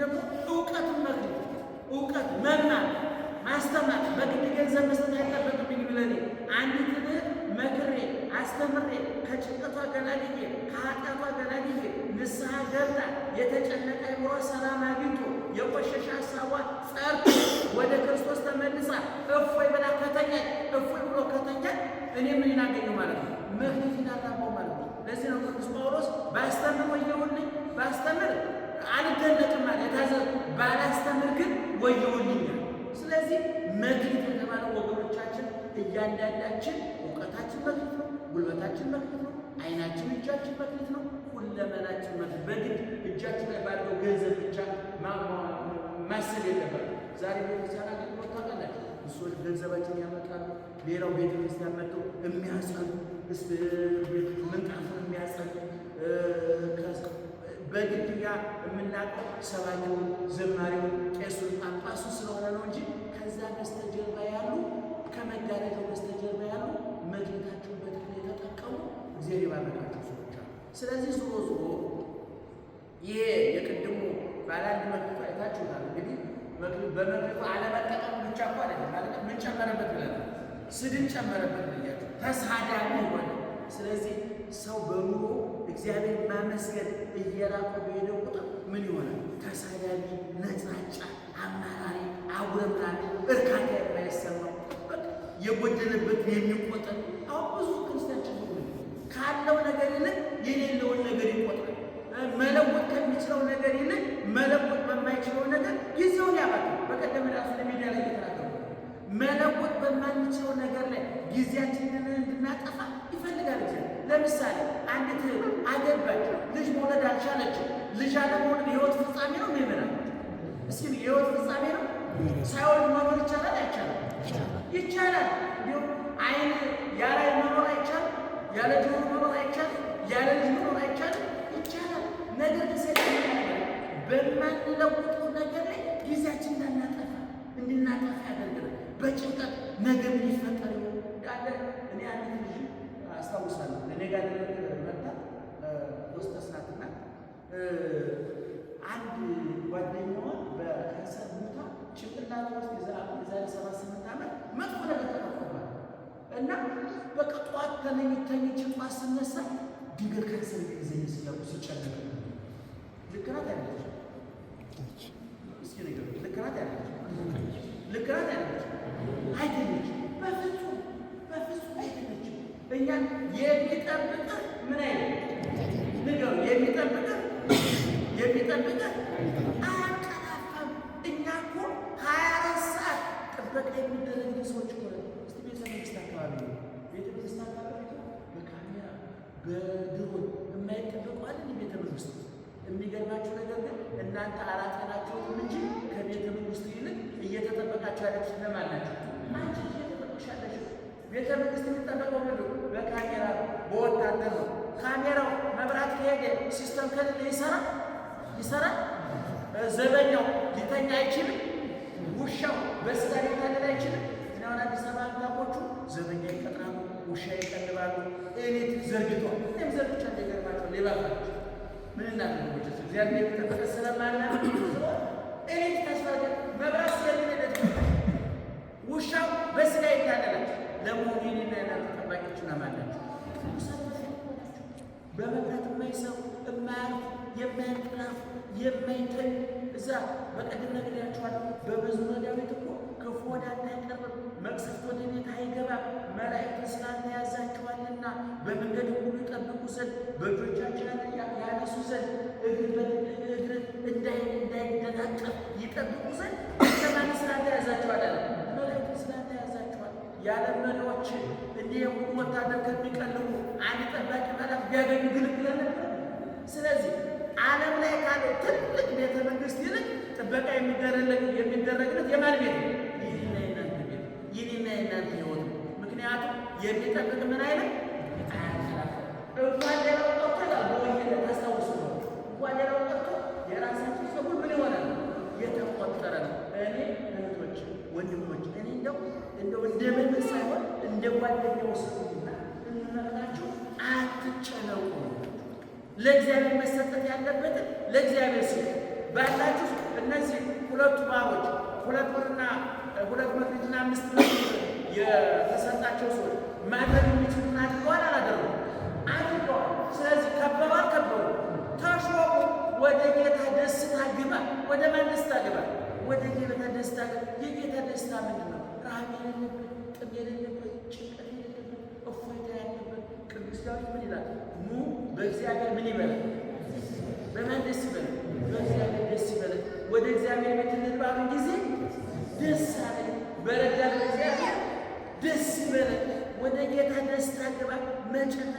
ደግሞ እውቀትን መክሊት እውቀት መማር ማስተማር በግድ ገንዘብ መስጠት አይጠበቅብኝ ብለኔ አንዲት መክሬ አስተምሬ ከጭንቀቷ ገላግዬ ከኃጢአቷ ገላግዬ ንስሐ ገብታ የተጨነቀ አይምሮ ሰላም አግኝቶ የቆሸሸ ሀሳቧ ጸርቶ ወደ ክርስቶስ ተመልሳ እፎይ ብላ ከተኛች እፎይ ብሎ ከተኛች እኔ ምን ይናገኘው ማለት ነው? መክሊት ይናላባው ማለት ነው። ለዚህ ነው ቅዱስ ጳውሎስ ባስተምር ወየውልኝ ባስተምር አልደነቅም ማለት የታዘዝ ባላስተምር ግን ወየውልኝ። ስለዚህ መክሊት የተባለው ወገኖቻችን እያንዳንዳችን እውቀታችን መክሊት ነው፣ ጉልበታችን መክሊት ነው፣ አይናችን እጃችን መክሊት ነው፣ ሁለመናችን መክሊት። በግድ እጃችን ላይ ባለው ገንዘብ ብቻ ማሰብ የለበትም። ዛሬ ቤተክርስቲያን አገልግሎት ታውቃላችሁ፣ እሶች ገንዘባችን ያመጣሉ። ሌላው ቤተክርስቲያን መጥተው የሚያጸኑ ምንጣፉን የሚያጸኑ በግድያ የምናውቀው ሰባኪውን፣ ዘማሪውን፣ ቄሱን፣ ጳጳሱ ስለሆነ ነው እንጂ ከዛ በስተጀርባ ያሉ ከመጋረጃው በስተጀርባ ያሉ መክሊታቸውን በትክክል የተጠቀሙ እግዚአብሔር የባረካቸው ሰዎች አሉ። ስለዚህ ዞሮ ዞሮ ይሄ የቅድሙ ባላንድ መክሊቱ አይታችሁታል። እንግዲህ በመክሊቱ አለመጠቀሙ ብቻ እኮ አይደለም ማለት ምን ጨመረበት ብለናል? ስድብ ጨመረበት ብያቸው ተሳዳቢ ሆነ። ስለዚህ ሰው በኑሮ እግዚአብሔር ማመስገን እየራቀ በሄደ ቁጥር ምን ይሆናል? ተሳዳቢ፣ ነጫጫ፣ አማራሪ፣ አጉረምራሚ፣ እርካታ የማይሰማው የጎደለበት የሚቆጠር አሁን ብዙ ክርስቲያን ችግር ካለው ነገር ይልቅ የሌለውን ነገር ይቆጥራል። መለወጥ ከሚችለው ነገር ይልቅ መለወጥ በማይችለው ነገር ጊዜውን ያባክናል። በቀደም ራሱ ለሚዲያ ላይ የተናገሩ መለወጥ በማንችለው ነገር ላይ ጊዜያችንን እንድናጠፋ ይፈልጋል። ለምሳሌ አንዲት አገባች፣ ልጅ መውለድ አልቻለችም። ልጅ አለመውለድ የህይወት ፍጻሜ ነው ይመናል። እስኪ የህይወት ፍጻሜ ነው? ሳይወልድ መኖር ይቻላል አይቻልም? ይቻላል። እንዲሁም አይን ያለ አይን መኖር አይቻልም? ያለ ጆሮ መኖር አይቻልም? ያለ ልጅ መኖር አይቻልም? ይቻላል። ነገር በማንለውጠው ነገር ላይ ጊዜያችን እንድናጠፋ ያደርገናል። በጭንቀት ነገር ምን ይፈጠር ያለ እኔ አንድ ልጅ አስታውሳለሁ። እኔ ጋር መጣ ሆስፒታል ናትና አንድ ጓደኛዋ በካንሰር ሞታ ጭንቅላቷ ውስጥ የዛሬ 7-8 ዓመት መጥፎ ነገር ተፈጥሯል እና በቃ ጠዋት ተኝቼ ጠዋት ስነሳ ድንገት ካንሰር ይዘኝ ሲጨነቅ ልክ ናት ያለች እስኪ ነገር ልክ ናት ያለች ልክ ናት ያለች አይደለች። በፍጹም አይደለችም። እኛን የሚጠብቅህ ምን አይነት ንገሩ የሚጠብቅህ አያንቀላፋም። እኛ እኮ 24 ሰዓት ጥበቃ የሚደረግ ሰዎች እኮ ነን። እስቲ ቤተ መንግስት አካባቢ በካሜራ በድሮን የማይጠበቁ አይደል ቤተ መንግስት። የሚገርማችሁ ነገር ግን እናንተ አላጠናችሁትም እንጂ ከቤተ መንግስቱ ይልቅ እየተጠበቃችሁ ያለችው ለማን ናቸው? አንቺ እየተጠበቅሽ ያለችው ቤተ መንግስት የሚጠበቀው ምንድን ነው? በካሜራ በወታደር ነው። ካሜራው መብራት ከሄደ ሲስተም ከሌለ ይሰራል። ዘበኛው ሊተኛ አይችልም። ውሻው በስጋ ሊታለል አይችልም። እናውን አዲስ አበባ አጋቦቹ ዘበኛ ይቀጥራሉ፣ ውሻ ይቀልባሉ፣ ኤሌክትሪክ ዘርግቷል። እኔም ዘርግቻ እንደገርማቸው ሌባ ናቸው። ምን እናደርግ? እግዚአብሔር የተፈሰረ ማናም ኤሌክትሪክ ተስፋደ መብራት ስለሌለ ውሻው በስጋ ይታለላል። ለመሆኑ የኔና የናንተ ጠባቂዎችና ማናቸው? በመብራት የማይሰሩ የማያርፉ የማያንቀላፉ የማይተኙ እዛ በቀደም ነግሬያችኋለሁ። በመዝሙረ ዳዊት እኮ ክፉ ወደ አንተ አይቀርብም፣ መቅሰፍት ወደ ቤት አይገባም፣ መላእክትን ስላንተ ያዛቸዋልና በመንገድ ሁሉ ይጠብቁ ዘንድ በእጆቻቸው ያነሱ ዘንድ እግር እንዳይደናቀፍ ይጠብቁ ዘንድ ከማን ስላንተ ያዛቸዋል? መላእክትን ስላንተ ያዛቸዋል። ያለ መሪዎች እንዲህ ሁሉ ወታደር ከሚቀልቡ አንድ ጠባቂ መልአክ ቢያገኙ ግልግል ነበር። ስለዚህ ዓለም ላይ ካለው ትልቅ ቤተ መንግስት ይልቅ ጥበቃ የሚደረግለት የማን ቤት ነው? ይህና የእናንተ ቤት፣ ይህና የእናንተ ህይወት ነው። ምክንያቱም የሚጠብቅ ምን አይነት እንኳን ሌላው ቀርቶ በወንጌል ታስታውሱ ነው። እንኳን ሌላው ቀርቶ የራሳችን ሰው ምን ይሆናል? የተቆጠረ ነው። እኔ እህቶች፣ ወንድሞች እኔ እንደው እንደ ምንም ሳይሆን እንደ ጓደኛው ሰውና እንመጣችሁ አትጨነቁ። ለእግዚአብሔር መሰጠት ያለበትን ለእግዚአብሔር ስጡ። ባላችሁ እነዚህ ሁለቱ ባሮች 2 ብርና 2 መክሊትና 5 መክሊት የተሰጣቸው ሰዎች ማድረግ የሚችሉትን አድርገዋል አላደረጉም? አድርገዋል። ስለዚህ ከበሩ አልከበሩ? ተሾሙ። ወደ ጌታ ደስታ ግባ። ወደ ማን ደስታ ግባ? ወደ ጌታ ደስታ ግባ። የጌታ ደስታ ምንድን ነው? ረሃብ የሌለበት፣ ጥም የሌለበት፣ ጭንቀት የሌለበት፣ እፎይታ ያለበት። ቅዱስ ዳዊት ምን ይላል? ኑ በእግዚአብሔር ምን ይበላል? በማን ደስ ይበላል? በእግዚአብሔር ደስ ይበላል። ወደ እግዚአብሔር ቤት እንግባ ጊዜ ደስ አለኝ። በረዳት እግዚአብሔር ደስ ይበላል። ወደ ጌታ ደስታ ግባ። መጨረሻ